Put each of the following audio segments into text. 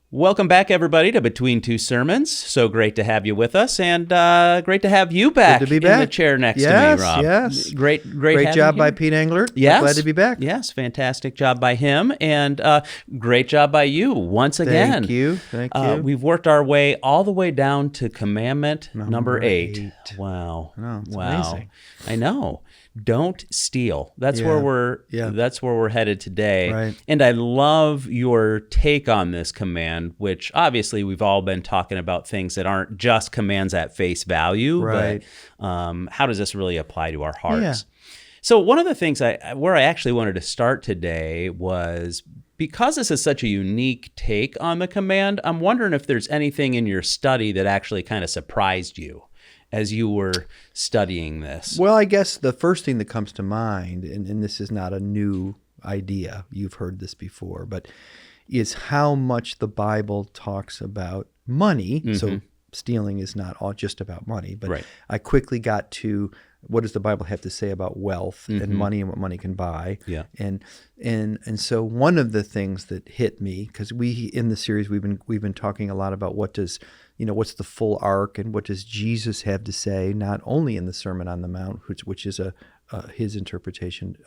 Welcome back, everybody, to Between Two Sermons. So great to have you with us, and great to have you back Good to be in back. the chair next to me, Rob. Yes, Great Great job by Pete Englert. Yes. Glad to be back. Yes, fantastic job by him, and great job by you once again. Thank you. We've worked our way all the way down to commandment number 8. Wow. I know, it's wow. amazing. I know. Don't steal. That's Yeah. where we're Yeah. that's where we're headed today. Right. And I love your take on this command, which obviously we've all been talking about things that aren't just commands at face value, Right. but how does this really apply to our hearts? Yeah. So one of the things where I actually wanted to start today was, because this is such a unique take on the command, I'm wondering if there's anything in your study that actually kind of surprised you as you were studying this. Well, I guess the first thing that comes to mind, and this is not a new idea, you've heard this before, but is how much the Bible talks about money. Mm-hmm. So stealing is not all just about money, but Right. I quickly got to what does the Bible have to say about wealth and money and what money can buy. Yeah. And so one of the things that hit me, because in the series we've been talking a lot about what's the full arc and what does Jesus have to say, not only in the Sermon on the Mount, which is his interpretation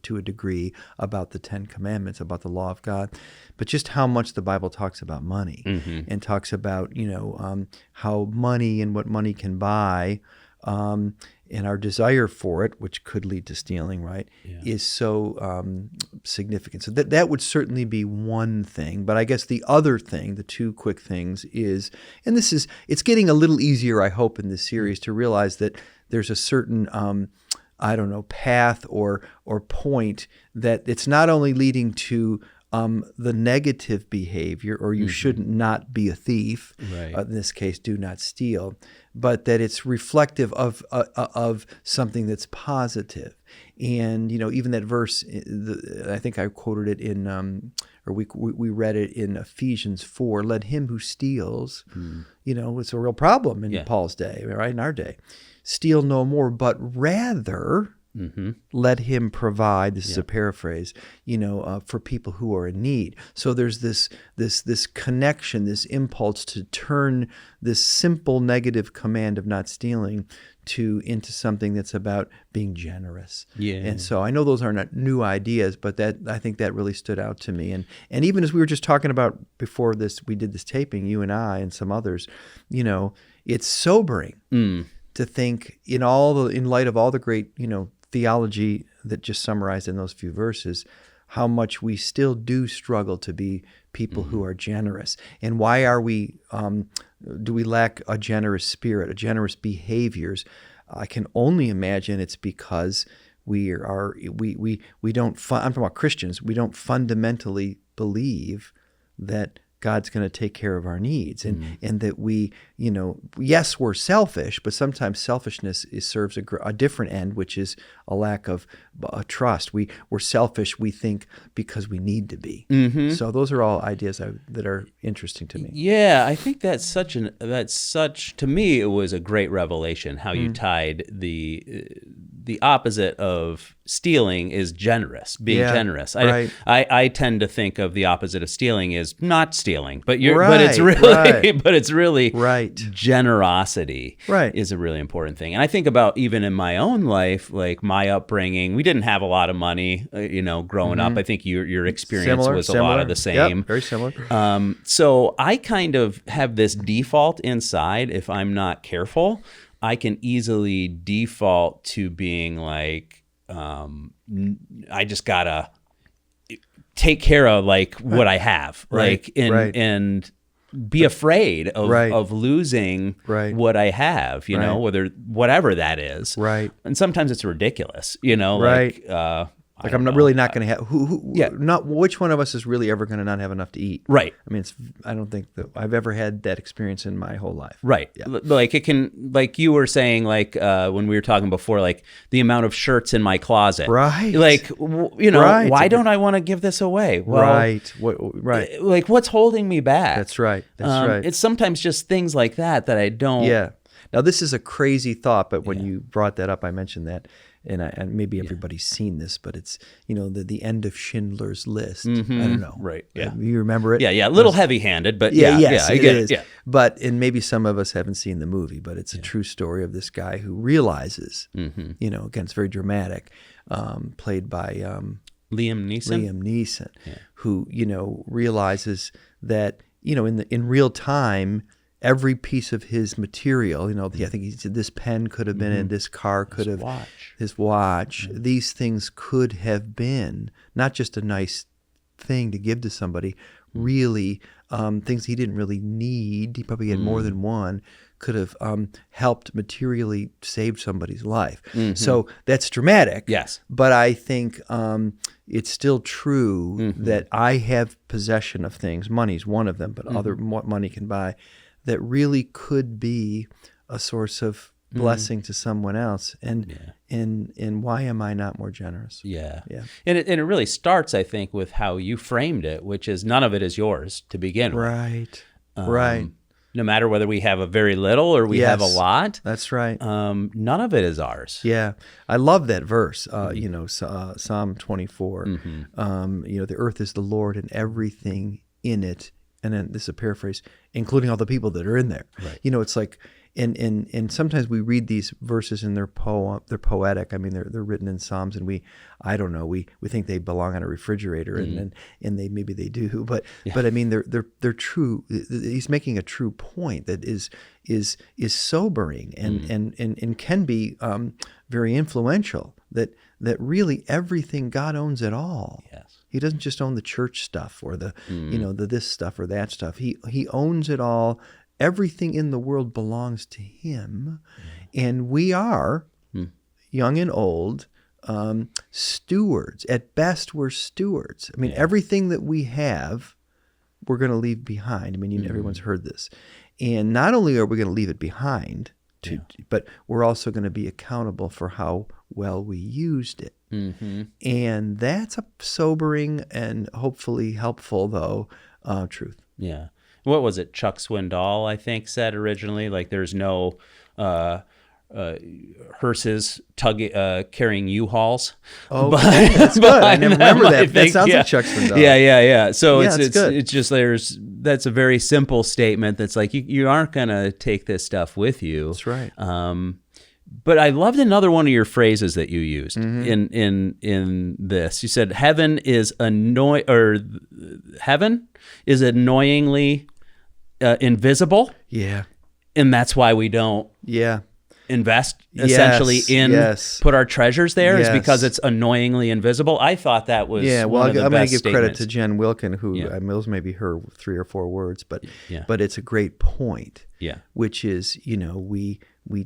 to a degree about the Ten Commandments, about the law of God, but just how much the Bible talks about money and talks about how money and what money can buy. And our desire for it, which could lead to stealing, right, is so significant. So that would certainly be one thing. But I guess the other thing, the two quick things is, and it's getting a little easier, I hope, in this series to realize that there's a certain, path or point that it's not only leading to the negative behavior, or you should not be a thief, Right. In this case, do not steal, but that it's reflective of something that's positive. And even that verse, I think I quoted it in, or we read it in Ephesians 4. Let him who steals, it's a real problem in Paul's day, right? In our day, steal no more, but rather. Let him provide. This is a paraphrase, for people who are in need. So there's this connection, this impulse to turn this simple negative command of not stealing into something that's about being generous. Yeah. And so I know those are not new ideas, but I think that really stood out to me. And even as we were just talking about before we did this taping, you and I and some others, it's sobering to think in light of all the great, theology that just summarized in those few verses, how much we still do struggle to be people who are generous. And why are we, do we lack a generous spirit, a generous behaviors? I can only imagine it's because we don't, I'm talking about Christians, we don't fundamentally believe that God's going to take care of our needs, and that we, yes, we're selfish, but sometimes selfishness serves a different end, which is a lack of trust. We're selfish, we think, because we need to be. So those are all ideas that are interesting to me. Yeah, I think to me, it was a great revelation how you tied the opposite of stealing is being generous. Right. I tend to think of the opposite of stealing is not stealing, but it's really Right. generosity Right. is a really important thing. And I think about even in my own life, like my upbringing, we didn't have a lot of money, growing up. I think your experience was a lot of the same. Yep, very similar. So I kind of have this default inside. If I'm not careful, I can easily default to being like, I just gotta take care of what I have, and be afraid of losing what I have, whatever that is. Right. And sometimes it's ridiculous, I'm really not going to have not which one of us is really ever going to not have enough to eat. Right. I mean, I don't think that I've ever had that experience in my whole life. Right. Yeah. Like it can, like you were saying, when we were talking before, like the amount of shirts in my closet. Right. Like, why don't I want to give this away? Well, right. Right. Like what's holding me back? That's right. Right. It's sometimes just things like that I don't. Yeah. Now this is a crazy thought, but when you brought that up, I mentioned that. and maybe everybody's seen this, but it's, the end of Schindler's List. I don't know. Right. Yeah. You remember it? Yeah. A little heavy-handed, but Yes, I it get is. it. Yeah. And maybe some of us haven't seen the movie, but it's a true story of this guy who realizes, again, it's very dramatic, played by Liam Neeson. Who, realizes that, in real time, every piece of his material, I think he said this pen could have been in, this car could have, his watch, these things could have been not just a nice thing to give to somebody, really things he didn't really need. He probably had more than one, could have helped materially save somebody's life. So that's dramatic. Yes. But I think it's still true that I have possession of things. Money's one of them, but other what money can buy, that really could be a source of blessing to someone else. And why am I not more generous? Yeah. And it really starts, I think, with how you framed it, which is none of it is yours to begin with. Right. No matter whether we have a very little or we have a lot. That's right. None of it is ours. Yeah. I love that verse, Psalm 24. The earth is the Lord and everything in it. And then this is a paraphrase, including all the people that are in there. Right. It's like, and sometimes we read these verses and they're poetic. I mean, they're written in Psalms, and we think they belong on a refrigerator, and maybe they do, but I mean they're true. He's making a true point that is sobering and can be very influential. That really everything, God owns it all. Yes. He doesn't just own the church stuff or the the this stuff or that stuff. He owns it all. Everything in the world belongs to him, and we are, young and old, stewards. At best, we're stewards. I mean, everything that we have, we're going to leave behind. I mean, everyone's heard this. And not only are we going to leave it behind, but we're also going to be accountable for how well we used it. And that's a sobering and hopefully helpful, though, truth. Yeah. What was it? Chuck Swindoll, I think, said originally, like there's no hearses carrying U-Hauls. Oh, that's good. I never remember that. That sounds like Chuck Swindoll. Yeah. So it's good. It's just that's a very simple statement that's like you aren't going to take this stuff with you. That's right. But I loved another one of your phrases that you used in this. You said heaven is annoyingly invisible. Yeah. And that's why we don't invest essentially put our treasures there is because it's annoyingly invisible. I thought that was I'm going to give credit to Jen Wilkin, who those may be her 3 or 4 words, but it's a great point. Yeah. Which is, we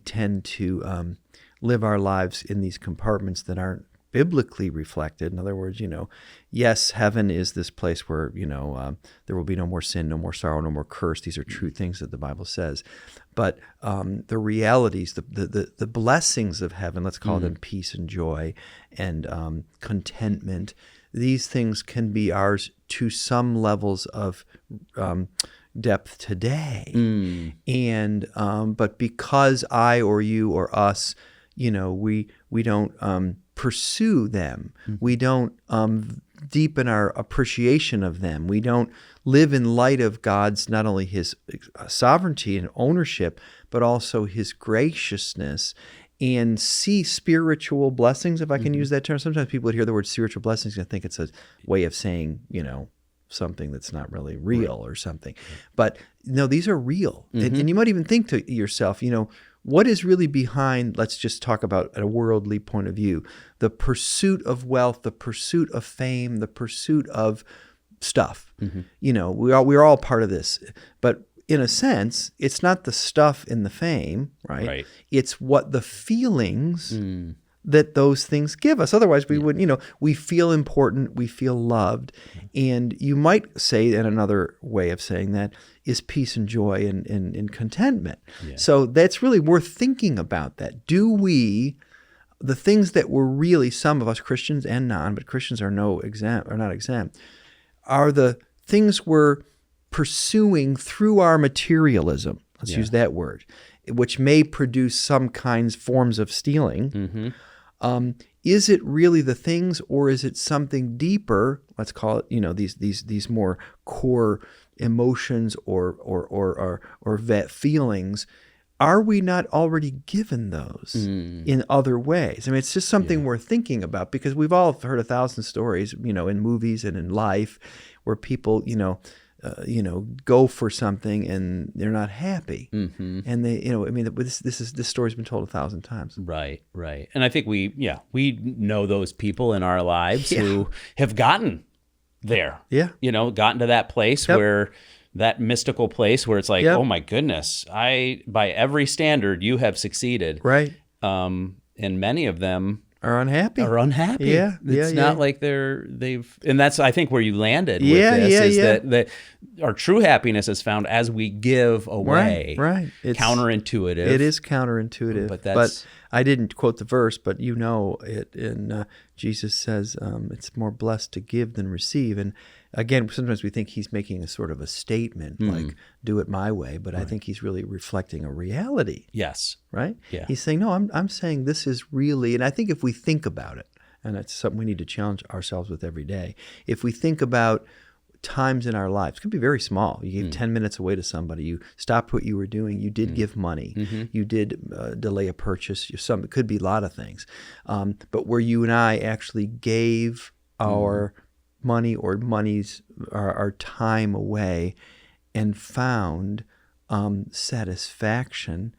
tend to live our lives in these compartments that aren't biblically reflected. In other words, yes, heaven is this place where, there will be no more sin, no more sorrow, no more curse. These are true things that the Bible says. But the realities, the blessings of heaven, let's call them peace and joy and contentment, these things can be ours to some levels of depth today. And but because I or you or us, we don't pursue them. We don't deepen our appreciation of them. We don't live in light of God's, not only his sovereignty and ownership, but also his graciousness, and see spiritual blessings, if I can use that term. Sometimes people would hear the word spiritual blessings and think it's a way of saying, something that's not really real or something. But no, these are real. And you might even think to yourself, what is really behind, let's just talk about at a worldly point of view, the pursuit of wealth, the pursuit of fame, the pursuit of stuff. We're all part of this. But in a sense, it's not the stuff and the fame, right? It's what the feelings that those things give us. Otherwise, we wouldn't, we feel important, we feel loved. And you might say, and another way of saying that is peace and joy and contentment. So that's really worth thinking about that. Do we, the things that we're really, some of us Christians and non, but Christians are not exempt, are the things we're pursuing through our materialism. Let's use that word, which may produce some forms of stealing. Is it really the things, or is it something deeper? Let's call it, these more core emotions or vet feelings. Are we not already given those in other ways? I mean, it's just something we're thinking about, because we've all heard 1,000 stories, in movies and in life, where people, go for something and they're not happy, and they, this story's been told 1,000 times. Right. And I think we know those people in our lives who have gotten there. Yeah. Gotten to that place where. That mystical place where it's like, oh my goodness, by every standard, you have succeeded. Right. And many of them are unhappy. Yeah. It's not like they've, and that's, I think, where you landed with this, that our true happiness is found as we give away. Right. It's counterintuitive. It is counterintuitive. But I didn't quote the verse, but it, and Jesus says it's more blessed to give than receive. And again, sometimes we think he's making a sort of a statement, like, do it my way, but I think he's really reflecting a reality. Yes. Right? Yeah. He's saying, no, I'm saying this is really, and I think if we think about it, and that's something we need to challenge ourselves with every day, if we think about times in our lives, it could be very small. You gave 10 minutes away to somebody, you stopped what you were doing, you did give money, you did delay a purchase, it could be a lot of things, but where you and I actually gave our money or our time away and found satisfaction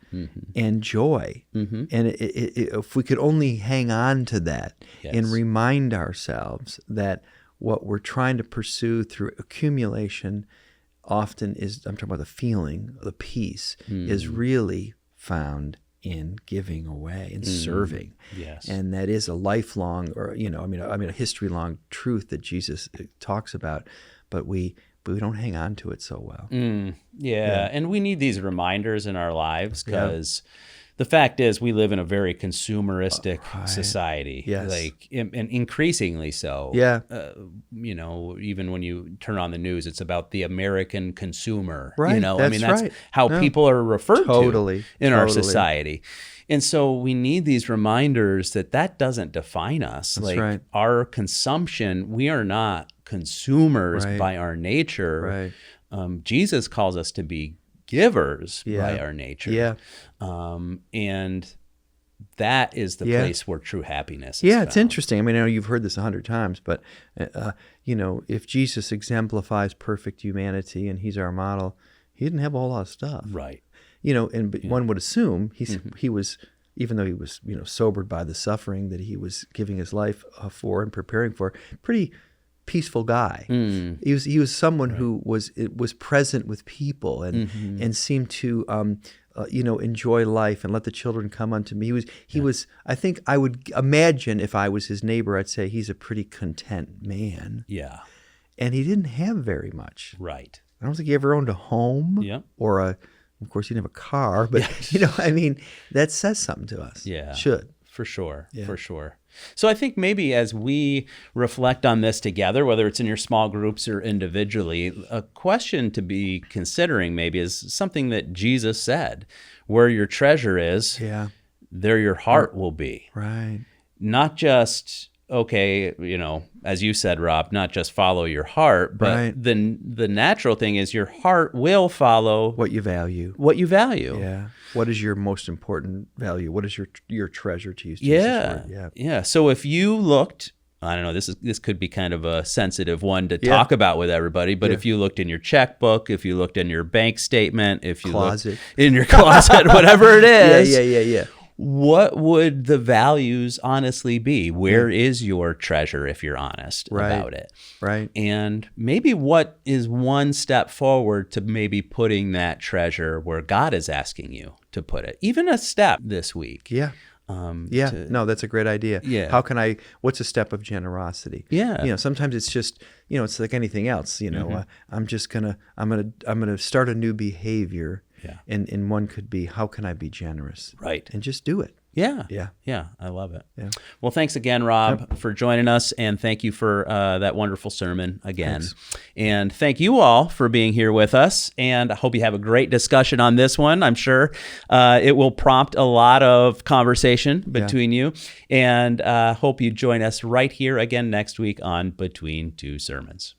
and joy. And if we could only hang on to that and remind ourselves that what we're trying to pursue through accumulation often is, I'm talking about the feeling, the peace, is really found in giving away and serving. Yes. And that is a lifelong, or a history-long truth that Jesus talks about, but we don't hang on to it so well. Yeah, and we need these reminders in our lives, because the fact is we live in a very consumeristic society, and increasingly so. Yeah. Even when you turn on the news, it's about the American consumer. Right. That's how people are referred to in our society. And so we need these reminders that doesn't define us. That's our consumption, we are not consumers by our nature. Right. Jesus calls us to be givers by our nature. Yeah. And that is the place where true happiness is found. It's interesting. I know you've heard this 100 times, but if Jesus exemplifies perfect humanity and he's our model, he didn't have a whole lot of stuff. Right. One would assume he was, even though he was, sobered by the suffering that he was giving his life for and preparing for, pretty peaceful guy. He was someone who was present with people and seemed to enjoy life and let the children come unto me. He was. I think I would imagine if I was his neighbor, I'd say he's a pretty content man. Yeah, and he didn't have very much. Right. I don't think he ever owned a home. Yeah. Or of course, he didn't have a car, but that says something to us. Yeah, should. For sure, for sure. So I think maybe as we reflect on this together, whether it's in your small groups or individually, a question to be considering maybe is something that Jesus said, where your treasure is, there your heart will be. Right. Not just, as you said, Rob, not just follow your heart, but the natural thing is your heart will follow what you value. Yeah. What is your most important value? What is your treasure, to use Jesus' word? Yeah. So if you looked, I don't know, this could be kind of a sensitive one to talk about with everybody, but if you looked in your checkbook, if you looked in your bank statement, if you looked in your closet, whatever it is. What would the values honestly be? Where is your treasure, if you're honest about it? Right. And maybe what is one step forward to maybe putting that treasure where God is asking you to put it? Even a step this week. Yeah. No, that's a great idea. Yeah. What's a step of generosity? Yeah. Sometimes it's just, it's like anything else, I'm going to start a new behavior. Yeah. And one could be, how can I be generous? Right. And just do it. Yeah. Yeah. Yeah. I love it. Yeah. Well, thanks again, Rob, for joining us. And thank you for that wonderful sermon again. Thanks. And thank you all for being here with us. And I hope you have a great discussion on this one. I'm sure it will prompt a lot of conversation between you. And hope you join us right here again next week on Between Two Sermons.